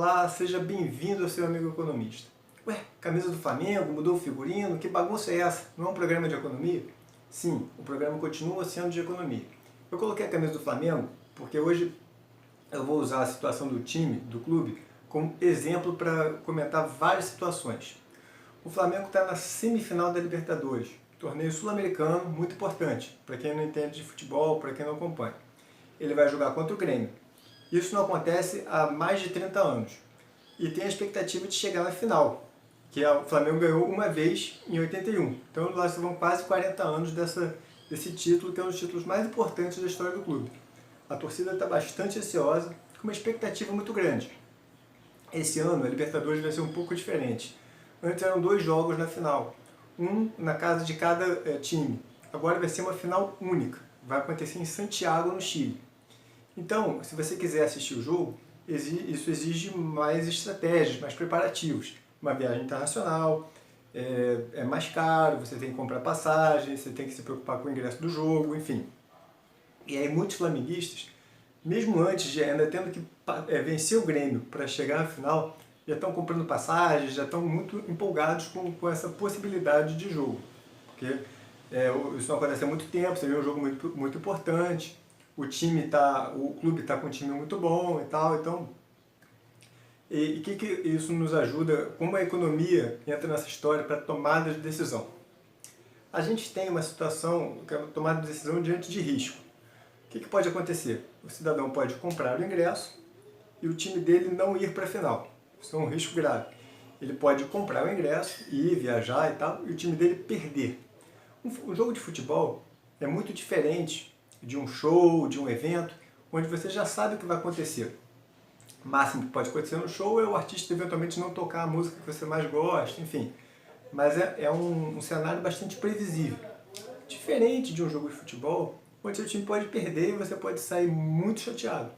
Olá, seja bem-vindo ao seu amigo economista. Ué, camisa do Flamengo, mudou o figurino, que bagunça é essa? Não é um programa de economia? Sim, o programa continua sendo de economia. Eu coloquei a camisa do Flamengo porque hoje eu vou usar a situação do time, do clube, como exemplo para comentar várias situações. O Flamengo está na semifinal da Libertadores, torneio sul-americano muito importante, para quem não entende de futebol, para quem não acompanha. Ele vai jogar contra o Grêmio. Isso não acontece há mais de 30 anos. E tem a expectativa de chegar na final, que o Flamengo ganhou uma vez em 81. Então lá vão quase 40 anos desse título, que é um dos títulos mais importantes da história do clube. A torcida está bastante ansiosa, com uma expectativa muito grande. Esse ano a Libertadores vai ser um pouco diferente. Antes eram 2 jogos na final, um na casa de cada time. Agora vai ser uma final única, vai acontecer em Santiago, no Chile. Então, se você quiser assistir o jogo, isso exige mais estratégias, mais preparativos. Uma viagem internacional, é mais caro, você tem que comprar passagem, você tem que se preocupar com o ingresso do jogo, enfim. E aí muitos flamenguistas, mesmo antes de ainda tendo que vencer o Grêmio para chegar na final, já estão comprando passagens, já estão muito empolgados com essa possibilidade de jogo. Porque isso não acontece há muito tempo, seria um jogo muito importante. O clube está com um time muito bom e tal, então... E o que isso nos ajuda, como a economia entra nessa história para tomada de decisão? A gente tem uma situação, que é a tomada de decisão diante de risco. O que pode acontecer? O cidadão pode comprar o ingresso e o time dele não ir para a final. Isso é um risco grave. Ele pode comprar o ingresso, ir, viajar e tal, e o time dele perder. Um jogo de futebol é muito diferente de um show, de um evento, onde você já sabe o que vai acontecer. O máximo que pode acontecer no show é o artista eventualmente não tocar a música que você mais gosta, enfim. Mas é um cenário bastante previsível. Diferente de um jogo de futebol, onde seu time pode perder e você pode sair muito chateado.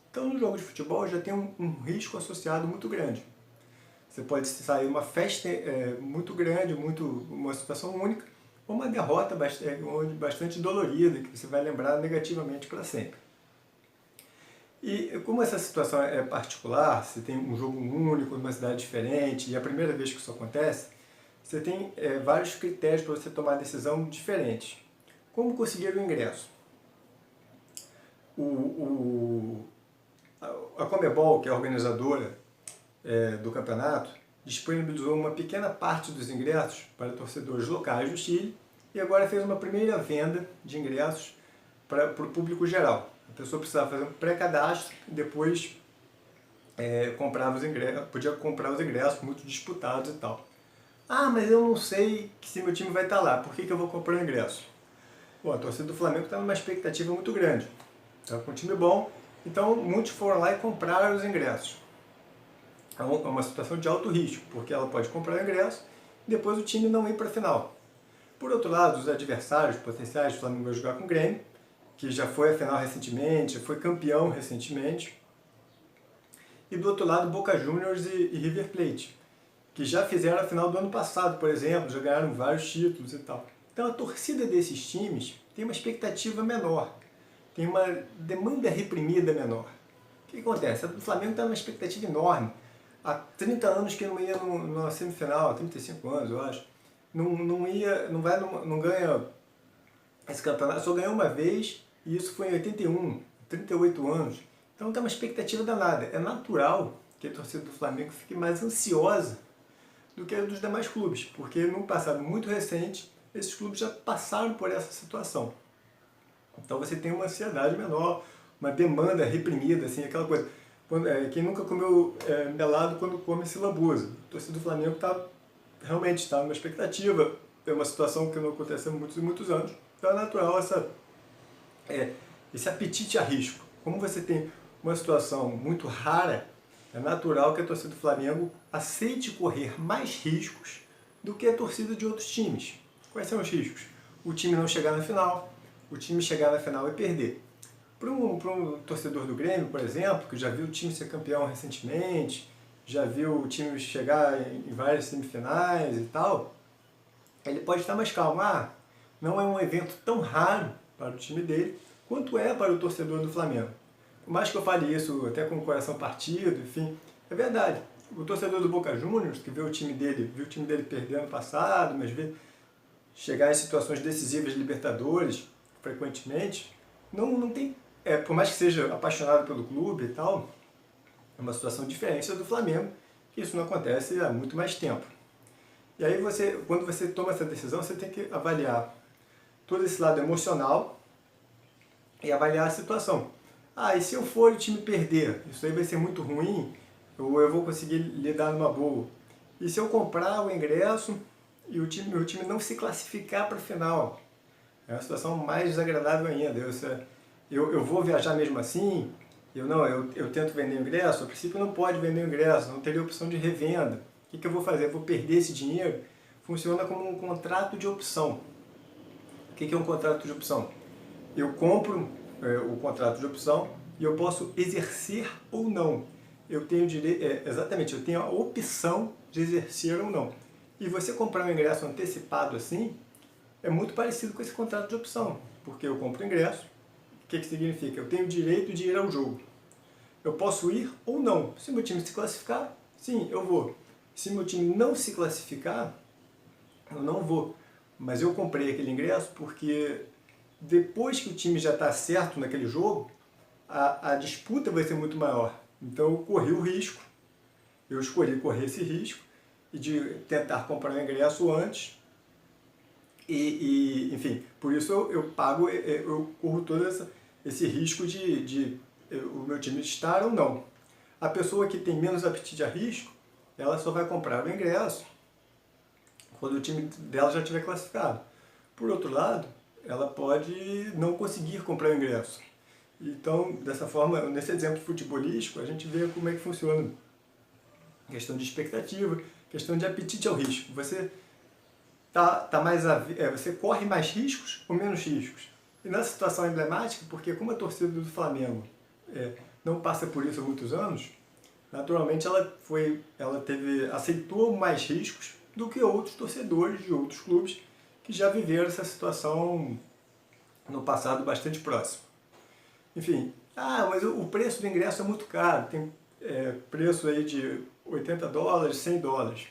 Então no jogo de futebol já tem um risco associado muito grande. Você pode sair uma festa muito grande, uma situação única, ou uma derrota bastante dolorida, que você vai lembrar negativamente para sempre. E como essa situação é particular, você tem um jogo único, numa cidade diferente, e é a primeira vez que isso acontece, você tem vários critérios para você tomar decisão diferentes. Como conseguir o ingresso? A Conmebol, que é a organizadora do campeonato, disponibilizou uma pequena parte dos ingressos para torcedores locais do Chile e agora fez uma primeira venda de ingressos para o público geral. A pessoa precisava fazer um pré-cadastro e depois comprava os ingressos, podia comprar os ingressos muito disputados e tal. Ah, mas eu não sei se meu time vai estar lá, por que eu vou comprar o ingresso? Bom, a torcida do Flamengo está numa expectativa muito grande. Está com um time bom, então muitos foram lá e compraram os ingressos. É uma situação de alto risco, porque ela pode comprar o ingresso e depois o time não ir para a final. Por outro lado, os adversários potenciais do Flamengo vai jogar com o Grêmio, que já foi à final recentemente, foi campeão recentemente. E do outro lado, Boca Juniors e River Plate, que já fizeram a final do ano passado, por exemplo, já ganharam vários títulos e tal. Então a torcida desses times tem uma expectativa menor, tem uma demanda reprimida menor. O que acontece? O Flamengo está numa expectativa enorme. Há 30 anos que não ia numa semifinal, 35 anos eu acho, não ganha esse campeonato, só ganhou uma vez e isso foi em 81, 38 anos. Então tem uma expectativa danada. É natural que a torcida do Flamengo fique mais ansiosa do que a dos demais clubes, porque num passado muito recente, esses clubes já passaram por essa situação. Então você tem uma ansiedade menor, uma demanda reprimida, assim, aquela coisa. Quem nunca comeu melado quando come se lambuza. A torcida do Flamengo realmente está numa expectativa, é uma situação que não acontece há muitos e muitos anos. Então é natural esse apetite a risco. Como você tem uma situação muito rara, é natural que a torcida do Flamengo aceite correr mais riscos do que a torcida de outros times. Quais são os riscos? O time não chegar na final, o time chegar na final e perder. Para um torcedor do Grêmio, por exemplo, que já viu o time ser campeão recentemente, já viu o time chegar em várias semifinais e tal, ele pode estar mais calmo. Não é um evento tão raro para o time dele quanto é para o torcedor do Flamengo. Por mais que eu fale isso até com o coração partido, enfim, É verdade. O torcedor do Boca Juniors, que viu o time dele perder ano passado, mas vê chegar em situações decisivas de Libertadores, frequentemente, não tem, por mais que seja apaixonado pelo clube e tal, é uma situação diferente da do Flamengo, que isso não acontece há muito mais tempo. E aí quando você toma essa decisão, você tem que avaliar todo esse lado emocional e avaliar a situação. E se eu for o time perder, isso aí vai ser muito ruim, ou eu vou conseguir lidar numa boa. E se eu comprar o ingresso e o time não se classificar para a final? É uma situação mais desagradável ainda. Eu vou viajar mesmo assim? Eu tento vender o ingresso? A princípio não pode vender o ingresso, não teria opção de revenda. O que eu vou fazer? Eu vou perder esse dinheiro? Funciona como um contrato de opção. O que é um contrato de opção? Eu compro o contrato de opção e eu posso exercer ou não. Eu tenho exatamente, eu tenho a opção de exercer ou não. E você comprar um ingresso antecipado assim, é muito parecido com esse contrato de opção, porque eu compro o ingresso. O que significa? Eu tenho o direito de ir ao jogo. Eu posso ir ou não. Se meu time se classificar, sim, eu vou. Se meu time não se classificar, eu não vou. Mas eu comprei aquele ingresso porque depois que o time já está certo naquele jogo, a disputa vai ser muito maior. Então eu corri o risco, eu escolhi correr esse risco e de tentar comprar o ingresso antes. Enfim, por isso eu corro todo esse risco de o meu time estar ou não. A pessoa que tem menos apetite a risco, ela só vai comprar o ingresso quando o time dela já estiver classificado. Por outro lado, ela pode não conseguir comprar o ingresso. Então, dessa forma, nesse exemplo futebolístico, a gente vê como é que funciona. Questão de expectativa, questão de apetite ao risco. Você você corre mais riscos ou menos riscos? E nessa situação emblemática, porque como a torcida do Flamengo não passa por isso há muitos anos, naturalmente ela aceitou mais riscos do que outros torcedores de outros clubes que já viveram essa situação no passado bastante próximo. Enfim, mas o preço do ingresso é muito caro, tem preço aí de $80, $100.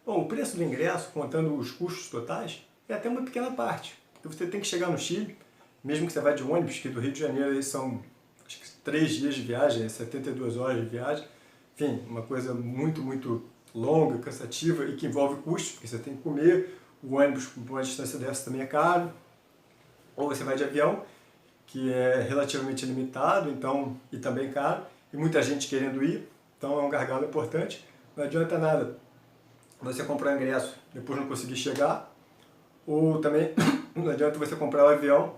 Bom, o preço do ingresso, contando os custos totais, é até uma pequena parte. Porque você tem que chegar no Chile, mesmo que você vá de ônibus, que do Rio de Janeiro aí são acho que 3 dias de viagem, 72 horas de viagem. Enfim, uma coisa muito, muito longa, cansativa e que envolve custos, porque você tem que comer, o ônibus por uma distância dessa também é caro. Ou você vai de avião, que é relativamente limitado e também caro, e muita gente querendo ir, então é um gargalo importante. Não adianta nada você comprar o ingresso depois não conseguir chegar, ou também não adianta você comprar o avião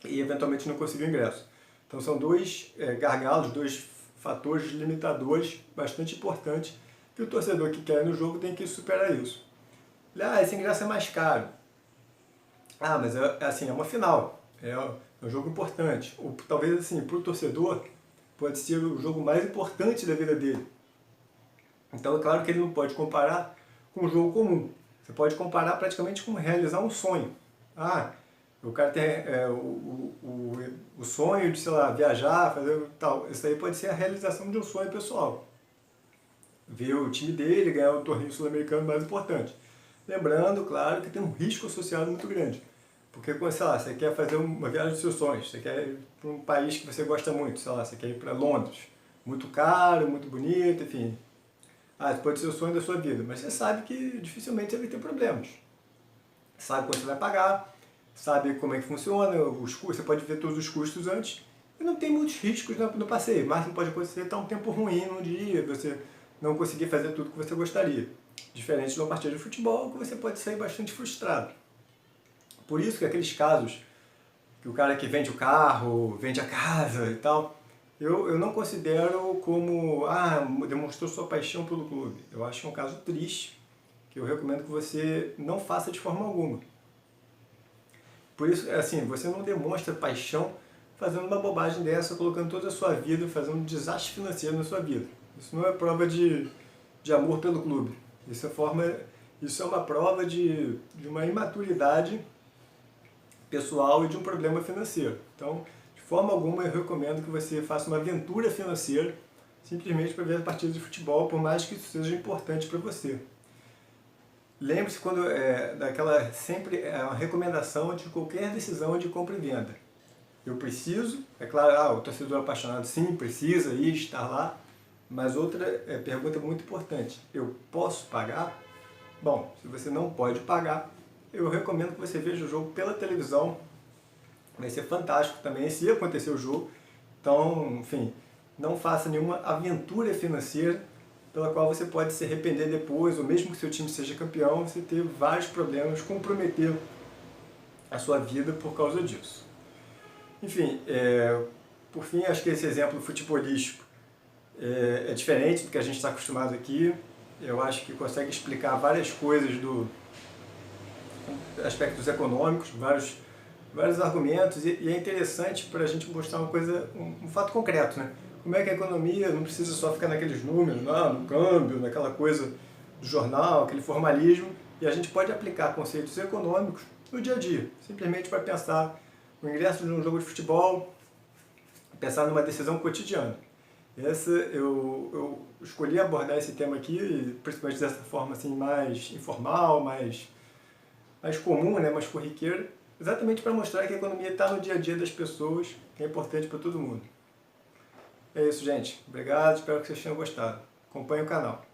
e eventualmente não conseguir o ingresso. Então são dois gargalos, dois fatores limitadores bastante importantes que o torcedor que quer ir no jogo tem que superar isso. Esse ingresso é mais caro. Mas é uma final, é um jogo importante. Ou talvez assim, para o torcedor pode ser o jogo mais importante da vida dele. Então é claro que ele não pode comparar com um jogo comum. Você pode comparar praticamente com realizar um sonho. O cara tem o sonho de, sei lá, viajar, fazer tal. Isso aí pode ser a realização de um sonho pessoal. Ver o time dele ganhar o torneio sul-americano mais importante. Lembrando, claro, que tem um risco associado muito grande. Porque, sei lá, você quer fazer uma viagem dos seus sonhos, você quer ir para um país que você gosta muito, sei lá, você quer ir para Londres. Muito caro, muito bonito, enfim. Pode ser o sonho da sua vida, mas você sabe que dificilmente você vai ter problemas. Sabe quanto você vai pagar, sabe como é que funciona, os custos, você pode ver todos os custos antes, e não tem muitos riscos no passeio. O máximo que pode acontecer é estar um tempo ruim num dia, você não conseguir fazer tudo que você gostaria. Diferente de uma partida de futebol, que você pode sair bastante frustrado. Por isso que aqueles casos que o cara que vende o carro, vende a casa e tal, eu não considero como, demonstrou sua paixão pelo clube. Eu acho que é um caso triste, que eu recomendo que você não faça de forma alguma. Por isso, assim, você não demonstra paixão fazendo uma bobagem dessa, colocando toda a sua vida, fazendo um desastre financeiro na sua vida. Isso não é prova de amor pelo clube. Isso é uma prova de uma imaturidade pessoal e de um problema financeiro. Então, de forma alguma, eu recomendo que você faça uma aventura financeira simplesmente para ver a partida de futebol, por mais que isso seja importante para você. Lembre-se quando sempre é uma recomendação de qualquer decisão de compra e venda. Eu preciso, é claro, o torcedor apaixonado sim, precisa ir, estar lá, mas outra pergunta muito importante, eu posso pagar? Bom, se você não pode pagar, eu recomendo que você veja o jogo pela televisão, vai ser fantástico também se acontecer o jogo. Então, enfim, não faça nenhuma aventura financeira pela qual você pode se arrepender depois, ou mesmo que seu time seja campeão, você ter vários problemas, comprometer a sua vida por causa disso. Enfim, por fim, acho que esse exemplo futebolístico é diferente do que a gente está acostumado aqui. Eu acho que consegue explicar várias coisas do aspectos econômicos, vários argumentos, e é interessante para a gente mostrar um fato concreto, né? Como é que a economia não precisa só ficar naqueles números, no câmbio, naquela coisa do jornal, aquele formalismo, e a gente pode aplicar conceitos econômicos no dia a dia, simplesmente para pensar no ingresso de um jogo de futebol, pensar numa decisão cotidiana. Eu escolhi abordar esse tema aqui, principalmente dessa forma assim, mais informal, mais comum, né, mais corriqueira, exatamente para mostrar que a economia está no dia a dia das pessoas, que é importante para todo mundo. É isso, gente. Obrigado, espero que vocês tenham gostado. Acompanhe o canal.